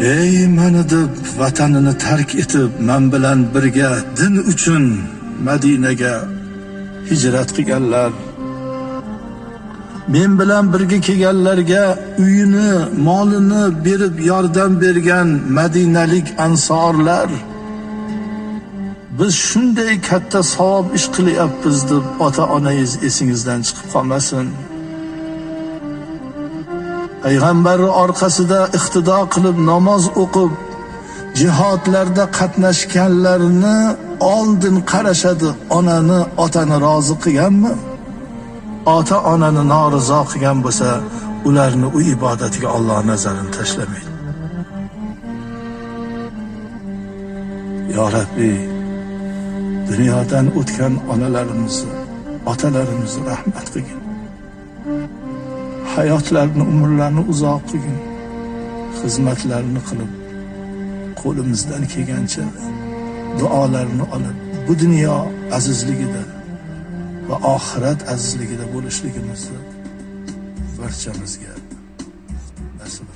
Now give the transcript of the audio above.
Ey meni deb vatanini tark etib, men bilan birga din uchun Madinaga hijrat qilganlar, men bilan birga kelganlarga uyini, molini berib yordam bergan madinalik ansorlar, biz shunday katta savob ish qilyapmiz deb ota-onangiz esingizdan chiqib qolmasin. Payg'ambar orqasida iqtido qilib namoz o'qib, jihodlarda qatnashganlarni oldin qarashadi. Onani, otani rozi qilganmi? Ota-onani norizo qilgan bo'lsa, ularni u ibodatiga Alloh nazarini tashlamaydi. Ya Rabbi, dunyodan o'tgan onalarimizni, otalarimizni rahmat qilgin. Hayotlarini, umrlarini uzoq qilgin. Xizmatlarini qilib, qo'limizdan kelgancha duolarini olib, bu dunyo azizligida va oxirat azizligida bo'lishligimizni barchamizga nasib